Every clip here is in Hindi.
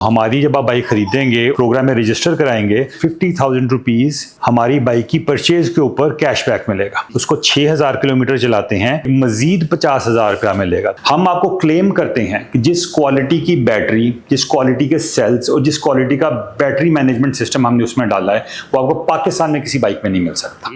हमारी जब आप बाइक खरीदेंगे, प्रोग्राम में रजिस्टर कराएंगे, 50,000 रुपीज हमारी बाइक की परचेज के ऊपर कैशबैक मिलेगा। उसको 6,000 किलोमीटर चलाते हैं, मजीद 50,000 रुपया मिलेगा। हम आपको क्लेम करते हैं कि जिस क्वालिटी की बैटरी, जिस क्वालिटी के सेल्स और जिस क्वालिटी का बैटरी मैनेजमेंट सिस्टम हमने उसमें डाला है, वो आपको पाकिस्तान में किसी बाइक में नहीं मिल सकता।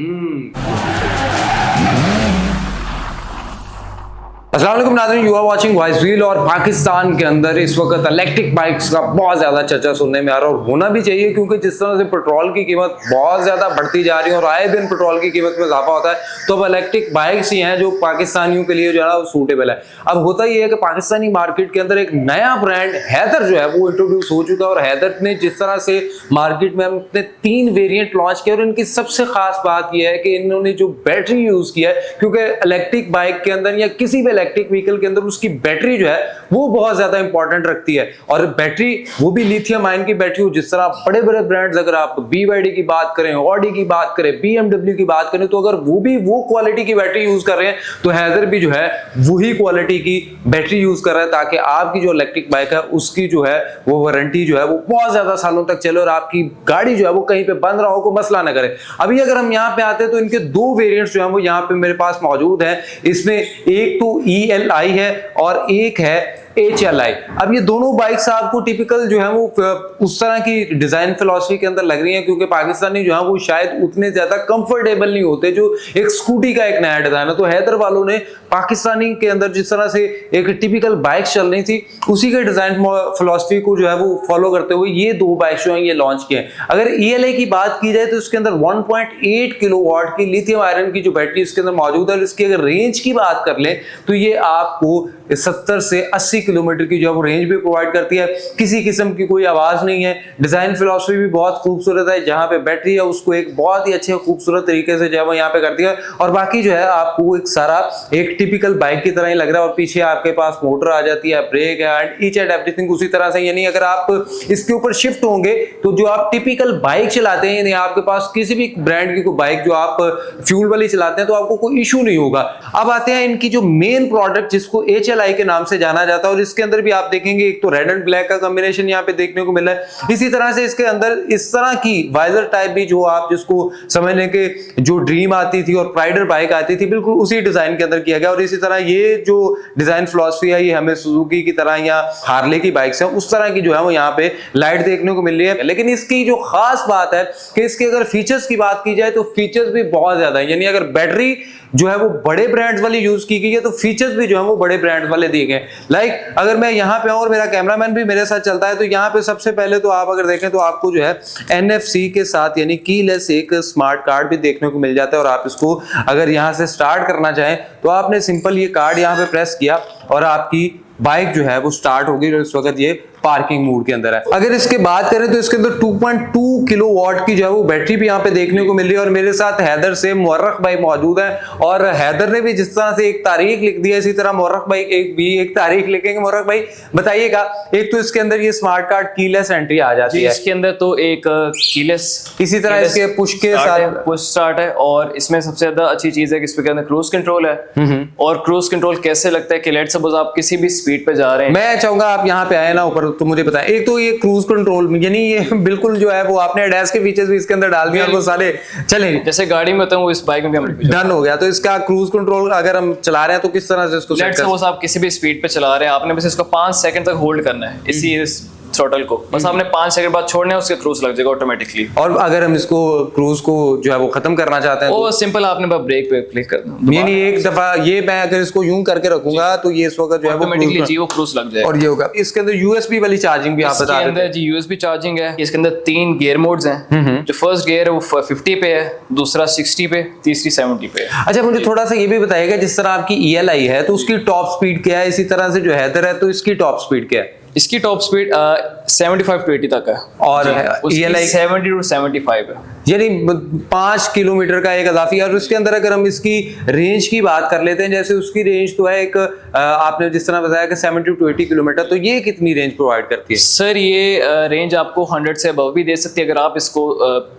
अस्सलाम वालेकुम नाज़रीन, you are watching voice wheel. और पाकिस्तान के अंदर इस वक्त इलेक्ट्रिक बाइक्स का बहुत ज्यादा चर्चा सुनने में आ रहा है, और होना भी चाहिए, क्योंकि जिस तरह से पेट्रोल की कीमत बहुत ज्यादा बढ़ती जा रही है और आए दिन पेट्रोल की कीमत में इजाफा होता है, तो अब इलेक्ट्रिक बाइक्स ही हैं जो पाकिस्तानियों के लिए जो है ना सूटेबल है। अब होता ही है कि पाकिस्तानी मार्केट के अंदर एक नया ब्रांड हैदर जो है वो इंट्रोड्यूस हो चुका है, और हैदर ने जिस तरह से मार्केट में अपने 3 वेरिएंट लॉन्च किए, और इनकी सबसे खास बात यह है कि इन्होंने जो बैटरी यूज किया है, क्योंकि इलेक्ट्रिक बाइक के अंदर या किसी भी इलेक्ट्रिक व्हीकल के अंदर उसकी बैटरी जो है वो बहुत ज्यादा इंपॉर्टेंट रखती है। और बैटरी वो भी लिथियम आयन की बैटरी हो, जिस तरह बड़े बड़े ब्रांड्स, अगर आप BYD की बात करें, ऑडी की बात करें, BMW की बात करें, तो अगर वो भी वो क्वालिटी की बैटरी यूज कर रहे हैं, तो हैदर भी जो है वही क्वालिटी की बैटरी यूज कर रहा है, ताकि आपकी जो इलेक्ट्रिक बाइक है उसकी जो है वो वारंटी जो है वो बहुत ज्यादा सालों तक चले और आपकी गाड़ी जो है वो कहीं पे बंद रहा हो, को मसला ना करे। अभी अगर हम यहाँ पे आते हैं तो इनके 2 वेरिएंट्स जो है वो यहाँ पे मेरे पास मौजूद है। इसमें एक तो ELI है और एक है HLI। अब ये दोनों बाइक्स आपको टिपिकल जो है वो उस तरह की डिजाइन फिलॉसफी के अंदर लग रही हैं, क्योंकि पाकिस्तानी जो है वो शायद उतने ज्यादा कंफर्टेबल नहीं होते जो एक स्कूटी का एक नया डिजाइन है। तो हैदर वालों ने पाकिस्तानी के अंदर जिस तरह से एक टिपिकल बाइक चल रही थी, उसी के डिजाइन फिलॉसफी को जो है वो फॉलो करते हुए ये 2 बाइक्स जो है ये लॉन्च किए हैं। अगर ELI की बात की जाए तो इसके अंदर 1.8 किलोवाट की लिथियम आयरन की जो बैटरी इसके अंदर मौजूद है, और इसकी अगर रेंज की बात कर लें तो ये आपको 70 से 80 किलोमीटर की जो है वो रेंज भी प्रोवाइड करती है। किसी किस्म की कोई आवाज नहीं है। डिजाइन फिलॉसफी भी बहुत खूबसूरत है, जहां पे बैटरी है उसको एक बहुत ही अच्छे खूबसूरत तरीके से जो है वो यहाँ पे करती है, और बाकी जो है आपको एक सारा एक टिपिकल बाइक की तरह ही लग रहा है। और पीछे आपके पास मोटर आ जाती है, ब्रेक है, एंड ईच एंड एवरीथिंग उसी तरह से। यानी अगर आप इसके ऊपर शिफ्ट होंगे तो जो आप टिपिकल बाइक चलाते हैं, यानी आपके पास किसी भी ब्रांड की कोई बाइक जो आप फ्यूल वाली चलाते हैं, तो आपको कोई इशू नहीं होगा। अब आते हैं इनकी जो मेन प्रोडक्ट जिसको HLI के नाम से जाना जाता है, और इसके अंदर भी आप देखेंगे एक तो रेड एंड ब्लैक का कॉम्बिनेशन यहाँ पे देखने को मिला है। इसी तरह से इसके अंदर इस तरह की वाइजर टाइप भी जो आप जिसको समझने के जो ड्रीम आती थी और प्राइडर बाइक आती थी, बिल्कुल उसी डिजाइन के अंदर किया गया। और इसी तरह ये जो डिजाइन फिलॉसफी है ये हमें सुजुकी की तरह या हार्ले की बाइक्स है उस तरह की जो है वो यहाँ पे लाइट देखने को मिल रही है। लेकिन इसकी जो खास बात है कि इसके अगर फीचर्स की बात की जाए तो फीचर्स भी बहुत ज्यादा है। यानी अगर बैटरी जो है वो बड़े ब्रांड्स वाली यूज की गई है, तो फीचर्स भी जो है वो बड़े ब्रांड्स वाले दिए गए। लाइक अगर मैं यहाँ पे और मेरा कैमरामैन भी मेरे साथ चलता है, तो यहाँ पे सबसे पहले तो आप अगर देखें तो आपको जो है NFC के साथ यानी कीलेस एक स्मार्ट कार्ड भी देखने को मिल जाता है। और आप इसको अगर यहाँ से स्टार्ट करना चाहें तो आपने सिंपल ये कार्ड यहाँ पे प्रेस किया और आपकी बाइक जो है वो स्टार्ट होगी, और इस वक्त ये पार्किंग मोड के अंदर है। अगर इसके बात करें तो इसके अंदर 2.2 किलोवाट की जो है वो बैटरी भी यहाँ पे देखने को मिल रही है। और मेरे साथ हैदर से मुर्रख भाई मौजूद है, और हैदर ने भी जिस तरह से एक तारीख लिख दी है, इसी तरह मुर्रख भाई एक तारीख लिखेंगे। मुर्रख भाई बताइएगा, एक तो इसके अंदर ये स्मार्ट कार्ड कीलेस एंट्री आ जाती है, इसके अंदर तो एक कीलेस, इसी तरह इसके पुश के साथ पुश स्टार्ट है, और इसमें सबसे ज्यादा अच्छी चीज है कि इसके अंदर क्रूज कंट्रोल है। और क्रूज कंट्रोल कैसे लगता है कि लेट्स सपोज आप किसी भी स्पीड पे जा रहे हैं, मैं चाहूंगा आप यहाँ पे आए ना ऊपर, तो मुझे बताएं। एक तो ये क्रूज कंट्रोल यानी ये बिल्कुल जो है वो आपने एडएस के फीचर्स भी इसके अंदर डाल दिए और वो सारे चले, जैसे गाड़ी में होता है वो इस बाइक में भी हम डन हो गया। तो इसका क्रूज कंट्रोल अगर हम चला रहे हैं तो किस तरह से इसको लेट्स सपोज आप किसी भी स्पीड पे चला रहे हैं, आपने बस इसको 5 सेकंड तक होल्ड करना है इसी थ्रोटल को, बस आपने 5 सेकंड बाद छोड़ना है, उसके क्रूज लग जाएगा ऑटोमेटिकली। और अगर हम इसको क्रूज को जो है वो खत्म करना चाहते हैं वो सिंपल आपने बस ब्रेक पे क्लिक करना, यानी एक दफा ये मैं अगर इसको यूं करके रखूंगा तो ये इस वक्त जो है वो ऑटोमेटिकली जी वो क्रूज लग जाएगा। और ये होगा। इसके अंदर USB वाली चार्जिंग भी आप बता देते हैं। जी USB चार्जिंग है। इसके अंदर 3 गियर मोड्स हैं। जो फर्स्ट गियर है वो 50 पे है, दूसरा 60 पे, तीसरी 70 पे है। अच्छा, मुझे थोड़ा सा ये भी बताइएगा, जिस तरह आपकी ELI है तो उसकी टॉप स्पीड क्या है, इसी तरह से जो हैदर है तो इसकी टॉप स्पीड क्या है? इसकी टॉप स्पीड 75 to 80 तक है, और ELI 70 to 75 है, यानी 5 किलोमीटर का एक इजाफी। और उसके अंदर अगर हम इसकी रेंज की बात कर लेते हैं, जैसे उसकी रेंज तो है एक आपने जिस तरह बताया कि 70 to 80 किलोमीटर, तो ये कितनी रेंज प्रोवाइड करती है? सर ये रेंज आपको 100 से अबव भी दे सकती है अगर आप इसको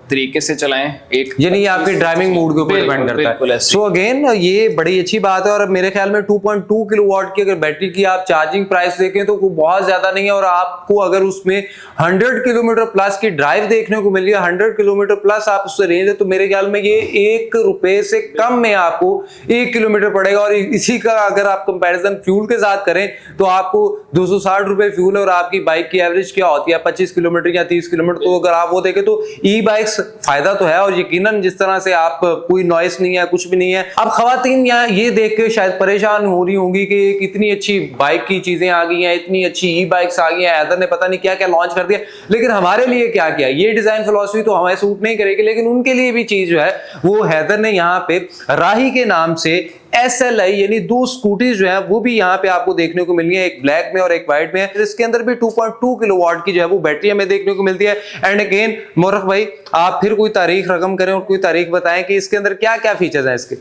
तरीके से चलाएं। एक यानी ये आपके ड्राइविंग मूड के ऊपर बिल्कुल, डिपेंड करता बिल्कुल है। ऐसे। सो अगेन ये बड़ी अच्छी बात है, और मेरे ख्याल में 2.2 किलोवाट की अगर बैटरी की आप चार्जिंग प्राइस देखें तो वो बहुत ज्यादा नहीं है, और आपको अगर उसमें 100 किलोमीटर प्लस की ड्राइव देखने को मिल रही है, 100 किलोमीटर प्लस आप उससे रेंज है, तो मेरे ख्याल में ये 1 रुपए से कम में आपको 1 किलोमीटर पड़ेगा। और इसी का अगर आप कंपैरिजन फ्यूल के साथ करें तो आपको 260 रुपए फ्यूल है, और आपकी बाइक की एवरेज क्या होती है 25 किलोमीटर या 30 किलोमीटर। तो अगर आप वो देखें तो ई बाइक्स फायदा तो है, और यकीनन जिस तरह से आप कोई नॉइस नहीं है, कुछ भी नहीं है। अब खवातीन यहाँ ये देख के शायद परेशान हो रही होंगी कि कितनी अच्छी बाइक की चीजें आ गई हैं, इतनी अच्छी ई बाइक्स आ गई हैं, हैदर ने पता नहीं क्या क्या लॉन्च कर दिया, लेकिन हमारे लिए क्या किया, ये डिजाइन फिलॉसफी तो हमें सूट नहीं करेगी, लेकिन उनके लिए भी चीज जो है वो हैदर ने यहाँ पे राही के नाम से SLI यानी 2 स्कूटीज जो है वो भी यहाँ पे आपको देखने को मिली है, एक ब्लैक में और एक व्हाइट में। इसके अंदर भी 2.2 किलोवाट की जो है वो बैटरी हमें देखने को मिलती है। एंड अगेन मोरख भाई, आप फिर कोई तारीख रकम करें और कोई तारीख बताएं कि इसके अंदर क्या क्या फीचर्स हैं इसके।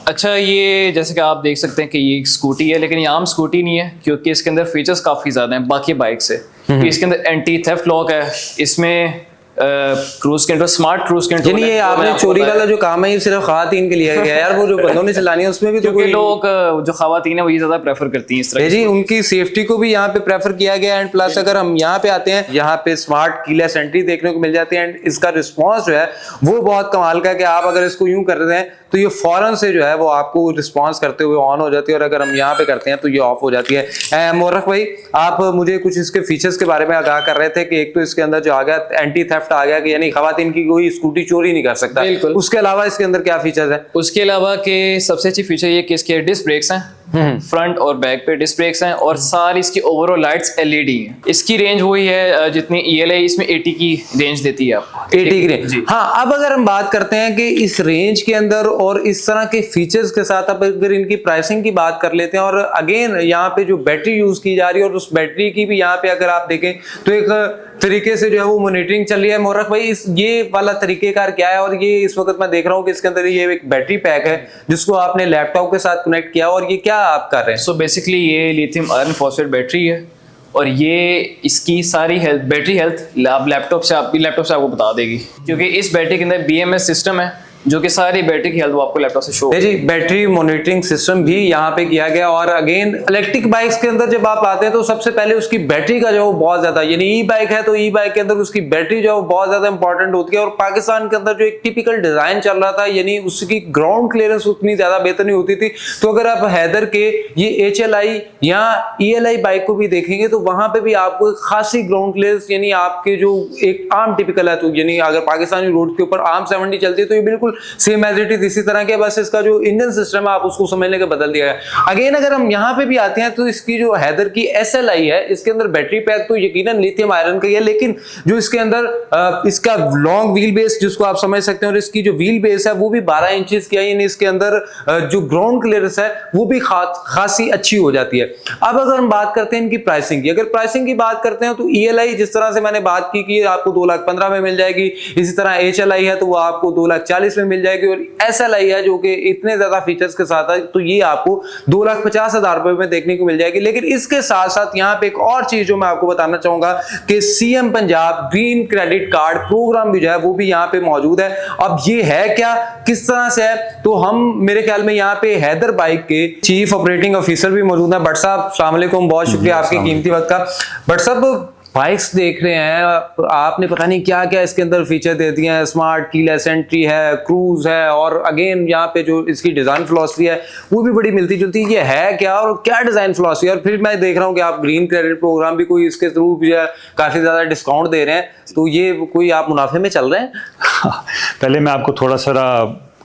अच्छा, ये जैसे कि आप देख सकते हैं कि ये एक स्कूटी है, लेकिन ये आम स्कूटी नहीं है, क्योंकि इसके अंदर फीचर्स काफ़ी ज़्यादा हैं बाकी बाइक से। इसके अंदर एंटी थेफ्ट लॉक है, इसमें cruise control, smart cruise control. ये आपने चोरी वाला जो काम है ये सिर्फ खवातीन के लिए है यार, वो जो बंदों ने चलानी है उसमें भी तो कोई लोग जो खवातीन है वही ज्यादा प्रेफर करती हैं इस तरह जी, उनकी सेफ्टी को भी यहाँ पे प्रेफर किया गया। एंड प्लस अगर हम यहाँ पे आते हैं, यहाँ पे स्मार्ट कीलेस एंट्री देखने को मिल जाती है, एंड इसका रिस्पॉन्स जो है वो बहुत कमाल का है कि आप अगर इसको यूं कर रहे हैं तो ये फौरन से जो है वो आपको रिस्पॉन्स करते हुए ऑन हो जाती है, और अगर हम यहाँ पे करते हैं तो ये ऑफ हो जाती है। मोरख भाई, आप मुझे कुछ इसके फीचर्स के बारे में आगाह कर रहे थे कि एक तो इसके अंदर जो आ गया एंटी थेफ्ट आ गया, कि यानी खवातीन की कोई स्कूटी चोरी नहीं कर सकता। बिल्कुल। उसके अलावा इसके अंदर क्या फीचर्स है? उसके अलावा के सबसे अच्छी फीचर ये कि इसके डिस्क ब्रेक्स हैं, फ्रंट और बैक पे डिस्क ब्रेक्स हैं, और सारी इसकी ओवरऑल लाइट्स LED हैं। इसकी रेंज वही है जितनी ELI इसमें 80 की रेंज देती है आपको, 80 की रेंज। हाँ, अब अगर हम बात करते हैं कि इस रेंज के अंदर और इस तरह के फीचर्स के साथ अब अगर इनकी प्राइसिंग की बात कर लेते हैं, और अगेन यहाँ पे जो बैटरी यूज की जा रही है और उस बैटरी की भी यहाँ पे अगर आप देखें तो एक तरीके से जो है वो मॉनिटरिंग चल रही है। मोरख भाई, इस ये वाला तरीकेकार क्या है? और ये इस वक्त मैं देख रहा हूँ कि इसके अंदर ये एक बैटरी पैक है जिसको आपने लैपटॉप के साथ कनेक्ट किया, और ये क्या आप कर रहे हैं? सो बेसिकली ये लिथियम आयरन फॉस्फेट बैटरी है, और ये इसकी सारी हेल्थ, बैटरी हेल्थ लैपटॉप से आपको बता देगी, क्योंकि इस बैटरी के अंदर BMS सिस्टम है जो कि सारी बैटरी की हेल्थ वो आपको लैपटॉप से शो जी, बैटरी मॉनिटरिंग सिस्टम भी यहाँ पे किया गया। और अगेन इलेक्ट्रिक बाइक्स के अंदर जब आप आते हैं तो सबसे पहले उसकी बैटरी का जो वो बहुत ज्यादा, यानी ई बाइक है तो ई बाइक के अंदर उसकी बैटरी जो है बहुत ज्यादा इंपॉर्टेंट होती है। और पाकिस्तान के अंदर जो एक टिपिकल डिजाइन चल रहा था, यानी उसकी ग्राउंड क्लियरेंस उतनी ज्यादा बेहतर नहीं होती थी। तो अगर आप हैदर के ये HLI या ELI बाइक को भी देखेंगे तो वहां पे भी आपको खासी ग्राउंड क्लियरेंस, यानी आपके जो एक आम टिपिकल है, तो यानी अगर पाकिस्तानी रोड के ऊपर आम 70 चलती है तो ये बिल्कुल सेम एज इट इज इसी तरह के, बस इसका जो इंजन सिस्टम है आप उसको समझने का बदल दिया गया। अगेन अगर हम यहाँ पे भी आते हैं तो इसकी जो हैदर की SLI है, इसके अंदर बैटरी पैक तो यकीनन लिथियम आयरन का ही है, लेकिन जो इसके अंदर इसका लॉन्ग व्हील बेस जिसको आप समझ सकते हैं, और इसकी जो व्हील बेस है वो भी 12 इंचेस की है, यानी इसके अंदर जो ग्राउंड क्लियरेंस है वो भी खासी अच्छी हो जाती है। अब अगर हम बात करते हैं इनकी प्राइसिंग की, अगर प्राइसिंग की बात करते हैं तो ELI जिस तरह से मैंने बात की कि आपको 2,15,000 में मिल जाएगी, इसी तरह HLI है तो वो आपको 2,40,000 में मिल जाएगी, और SLI है जो कि इतने ज्यादा फीचर्स के साथ है तो ये आपको 2,50,000 रुपए में देखने को मिल जाएगी। लेकिन इसके साथ साथ यहाँ पे एक और चीज जो मैं आपको बताना चाहूंगा कि CM Punjab green credit card program भी जो है वो भी यहाँ पे मौजूद है। अब ये है क्या, किस तरह से है, तो हम मेरे ख्याल में यहाँ पे हैदर बाइक के चीफ ऑपरेटिंग ऑफिसर भी मौजूद है। भट्ट साहब, अस्सलाम वालेकुम, बहुत शुक्रिया आपके कीमती वक्त का। भट्ट साहब, बाइक्स देख रहे हैं आपने, पता नहीं क्या क्या इसके अंदर फीचर दे दिए हैं, स्मार्ट कीलेस एंट्री है, क्रूज है, और अगेन यहाँ पे जो इसकी डिजाइन फिलॉसफी है वो भी बड़ी मिलती जुलती है। ये है क्या और क्या डिजाइन फिलॉसफी? और फिर मैं देख रहा हूँ कि आप ग्रीन क्रेडिट प्रोग्राम भी कोई इसके थ्रू भी काफी ज्यादा डिस्काउंट दे रहे हैं, तो ये कोई आप मुनाफे में चल रहे हैं? पहले मैं आपको थोड़ा सा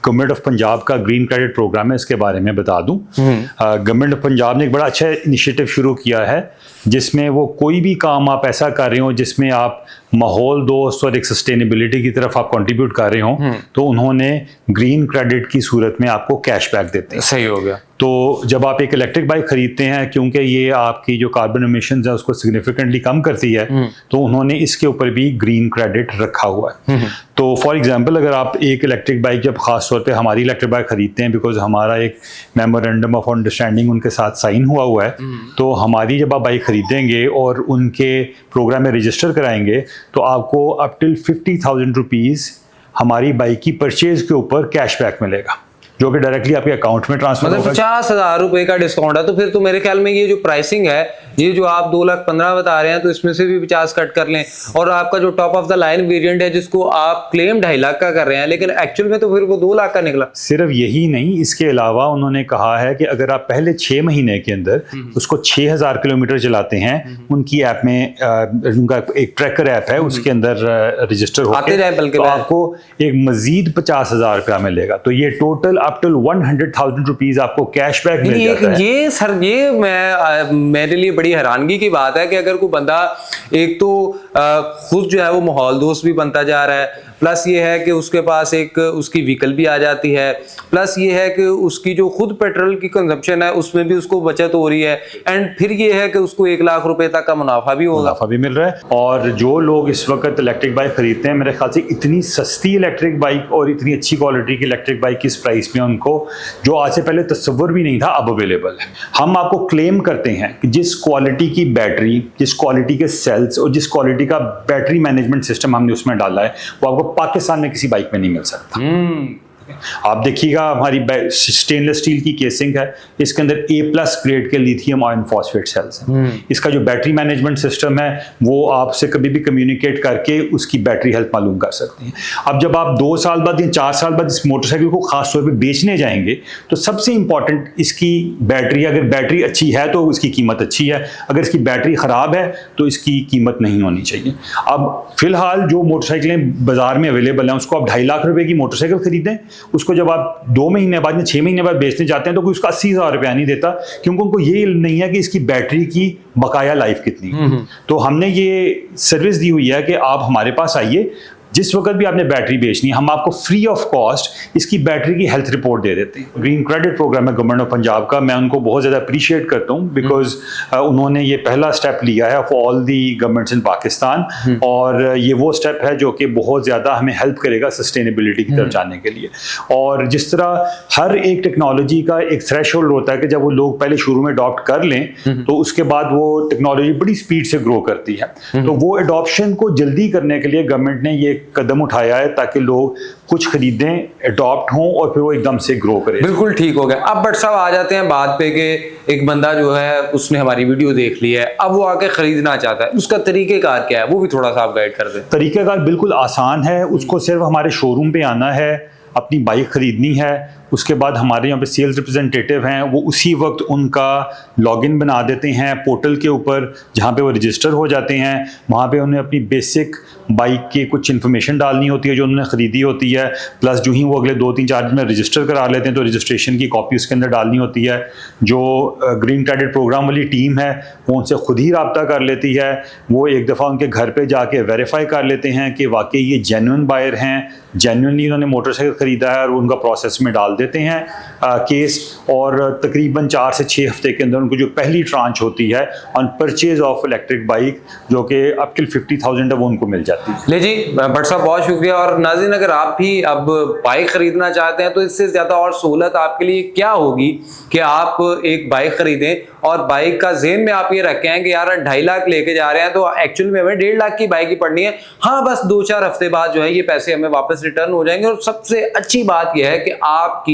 गवर्नमेंट ऑफ पंजाब का ग्रीन क्रेडिट प्रोग्राम है इसके बारे में बता दूं। गवर्नमेंट ऑफ पंजाब ने एक बड़ा अच्छा इनिशिएटिव शुरू किया है जिसमें वो कोई भी काम आप ऐसा कर रहे हो जिसमें आप माहौल दोस्त और एक सस्टेनेबिलिटी की तरफ आप कंट्रीब्यूट कर रहे हो, तो उन्होंने ग्रीन क्रेडिट की सूरत में आपको कैशबैक देते हैं। सही हो गया। तो जब आप एक इलेक्ट्रिक बाइक खरीदते हैं, क्योंकि ये आपकी जो कार्बन एमिशंस है उसको सिग्निफिकेंटली कम करती है, तो उन्होंने इसके ऊपर भी ग्रीन क्रेडिट रखा हुआ है। तो फॉर एग्जांपल अगर आप एक इलेक्ट्रिक बाइक, जब खास तौर पे हमारी इलेक्ट्रिक बाइक खरीदते हैं, बिकॉज हमारा एक मेमोरेंडम ऑफ अंडरस्टैंडिंग उनके साथ साइन हुआ है, तो हमारी जब आप बाइक खरीदेंगे और उनके प्रोग्राम में रजिस्टर कराएंगे तो आपको अप टिल 50,000 रुपीज़ हमारी बाइक की परचेज के ऊपर कैशबैक मिलेगा, जो कि डायरेक्टली आपके अकाउंट में ट्रांसफर मतलब होगा। 50,000 रुपए का डिस्काउंट है। तो फिर तो मेरे ख्याल में ये जो प्राइसिंग है, ये जो आप 2,15,000 बता रहे हैं, तो इसमें से भी 50 कट कर लें, और आपका जो top of the line variant है जिसको आप क्लेम 2.5 लाख का कर रहे हैं, लेकिन एक्चुअल में तो फिर वो 2 लाख का निकला। सिर्फ यही नहीं, इसके अलावा उन्होंने कहा है कि अगर आप पहले 6 महीने के अंदर उसको 6,000 किलोमीटर चलाते हैं, उनकी ऐप में उनका एक ट्रैकर ऐप है, उसके अंदर रजिस्टर आते जाए बल्कि तो मैं- आपको एक मजीद 50,000 रुपया मिलेगा। तो ये टोटल अप टू 100,000 रुपीज आपको कैशबैक मिल जाता है। ये सर, ये मेरे लिए बड़ी हैरानगी की बात है कि अगर कोई बंदा एक तो खुद जो है वो माहौल दोस्त भी बनता जा रहा है, प्लस ये है कि उसके पास एक उसकी व्हीकल भी आ जाती है, प्लस ये है कि उसकी जो खुद पेट्रोल की कंजप्शन है उसमें भी उसको बचत हो रही है, एंड फिर ये है कि उसको 1 लाख रुपए तक का मुनाफा भी होगा। मुनाफा भी मिल रहा है। और जो लोग इस वक्त इलेक्ट्रिक बाइक खरीदते हैं, मेरे ख्याल से इतनी सस्ती इलेक्ट्रिक बाइक और इतनी अच्छी क्वालिटी की इलेक्ट्रिक बाइक इस प्राइस में उनको, जो आज से पहले तस्वुर भी नहीं था, अब अवेलेबल है। हम आपको क्लेम करते हैं कि जिस क्वालिटी की बैटरी, जिस क्वालिटी के सेल्स और जिस क्वालिटी का बैटरी मैनेजमेंट सिस्टम हमने उसमें डाला है, वो आपको पाकिस्तान में किसी बाइक में नहीं मिल सकता। आप देखिएगा, हमारी स्टेनलेस स्टील की केसिंग है, इसके अंदर A+ ग्रेड के लिथियम आयरन फॉस्फेट सेल्स हैं। इसका जो बैटरी मैनेजमेंट सिस्टम है वो आपसे कभी भी कम्युनिकेट करके उसकी बैटरी हेल्थ मालूम कर सकती है। अब जब आप 2 साल बाद या 4 साल बाद इस मोटरसाइकिल को खास तौर पे बेचने जाएंगे, तो सबसे इंपॉर्टेंट इसकी बैटरी, अगर बैटरी अच्छी है तो इसकी कीमत अच्छी है, अगर इसकी बैटरी ख़राब है तो इसकी कीमत नहीं होनी चाहिए। अब फिलहाल जो मोटरसाइकिलें बाजार में अवेलेबल हैं, उसको आप 2.5 लाख रुपए की मोटरसाइकिल खरीदें, उसको जब आप 2 महीने बाद या 6 महीने बाद बेचने जाते हैं तो कोई उसका 80,000 रुपया नहीं देता, क्योंकि उनको ये नहीं है कि इसकी बैटरी की बकाया लाइफ कितनी है। तो हमने ये सर्विस दी हुई है कि आप हमारे पास आइए, जिस वक्त भी आपने बैटरी बेचनी है, हम आपको फ्री ऑफ कॉस्ट इसकी बैटरी की हेल्थ रिपोर्ट दे देते हैं। ग्रीन क्रेडिट प्रोग्राम है गवर्नमेंट ऑफ पंजाब का, मैं उनको बहुत ज़्यादा अप्रिशिएट करता हूँ, बिकॉज उन्होंने ये पहला स्टेप लिया है फॉर ऑल दी गवर्नमेंट्स इन पाकिस्तान, और ये वो स्टेप है जो कि बहुत ज़्यादा हमें हेल्प करेगा सस्टेनेबिलिटी की तरफ जाने के लिए। और जिस तरह हर एक टेक्नोलॉजी का एक थ्रेशोल्ड होता है कि जब वो लोग पहले शुरू में अडॉप्ट कर लें तो उसके बाद वो टेक्नोलॉजी बड़ी स्पीड से ग्रो करती है, तो वो अडॉप्शन को जल्दी करने के लिए गवर्नमेंट ने ये कदम उठाया है ताकि लोग कुछ खरीदें, अडॉप्ट हों और फिर वो एकदम से ग्रो करें। बिल्कुल ठीक हो गया। अब बट साहब आ जाते हैं बात पे कि एक बंदा जो है उसने हमारी वीडियो देख ली है, अब वो आके खरीदना चाहता है, उसका तरीकेकार क्या है, वो भी थोड़ा सा आप गाइड कर दें। तरीकेकार बिल्कुल आसान है, उसको सिर्फ हमारे शोरूम पे आना है, अपनी बाइक खरीदनी है, उसके बाद हमारे यहाँ पे सेल्स रिप्रेजेंटेटिव हैं, वो उसी वक्त उनका लॉगिन बना देते हैं पोर्टल के ऊपर जहाँ पे वो रजिस्टर हो जाते हैं। वहाँ पे उन्हें अपनी बेसिक बाइक की कुछ इन्फॉर्मेशन डालनी होती है जो उन्होंने ख़रीदी होती है, प्लस जो ही वो अगले 2-3-4 दिन में रजिस्टर करा लेते हैं तो रजिस्ट्रेशन की कॉपी उसके अंदर डालनी होती है। जो ग्रीन क्रेडिट प्रोग्राम वाली टीम है वो उनसे खुद ही रब्ता कर लेती है, वो एक दफ़ा उनके घर पर जाके वेरीफाई कर लेते हैं कि वाकई ये जेन्युइन बायर हैं, जेन्युइनली उन्होंने मोटरसाइकिल ख़रीदा है, और उनका प्रोसेस में डाल देते हैं केस, और तकरीबन 4 से 6 हफ्ते के अंदर उनको जो पहली ट्रांच होती है on purchase of electric bike, जो कि अप टिल 50,000 है, वो उनको मिल जाती है। ले जी भट्ट साहब, बहुत शुक्रिया। और नाज़रीन, अगर आप भी अब बाइक खरीदना चाहते हैं तो इससे ज़्यादा और सहूलत आपके लिए क्या होगी कि आप एक बाइक खरीदें, और बाइक का ज़हन में आप ये रखें कि यार 2.5 लाख लेके जा रहे हैं तो एक्चुअल में हमें 1.5 लाख की बाइक ही पड़नी है। हाँ, बस 2-4 हफ्ते बाद जो है ये पैसे हमें वापस रिटर्न हो जाएंगे, और सबसे अच्छी बात यह है कि आपकी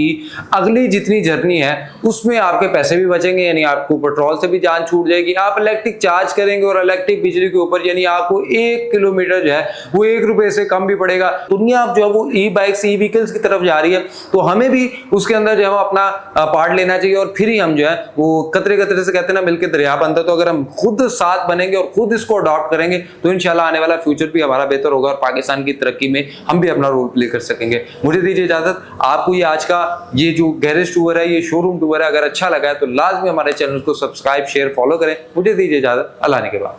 अगली जितनी जर्नी है उसमें आपके पैसे भी बचेंगे, यानी आपको पेट्रोल से भी जान छूट जाएगी। आप इलेक्ट्रिक चार्ज करेंगे और इलेक्ट्रिक बिजली के ऊपर यानी आपको 1 किलोमीटर जो है वो 1 रुपए से कम भी पड़ेगा। दुनिया अब जो है वो ई बाइक्स, ई व्हीकल्स की तरफ जा रही है, तो हमें भी उसके अंदर जो है अपना पार्ट लेना चाहिए, और फिर ही हम जो है वो कतरे कतरे से कहते हैं ना मिलकर दरिया बनता है। तो अगर हम खुद साथ बनेंगे और खुद इसको अडॉप्ट करेंगे तो इंशाल्लाह आने वाला फ्यूचर भी हमारा बेहतर होगा, और पाकिस्तान की तरक्की में हम भी अपना रोल प्ले कर सकेंगे। मुझे दीजिए इजाजत। आपको ये आज का ये जो गैरेज टूर है, ये शोरूम टूर है, अगर अच्छा लगा है तो लाजमी हमारे चैनल को सब्सक्राइब, शेयर, फॉलो करें। मुझे दीजिए इजाजत। अल्लाह ने के बाद।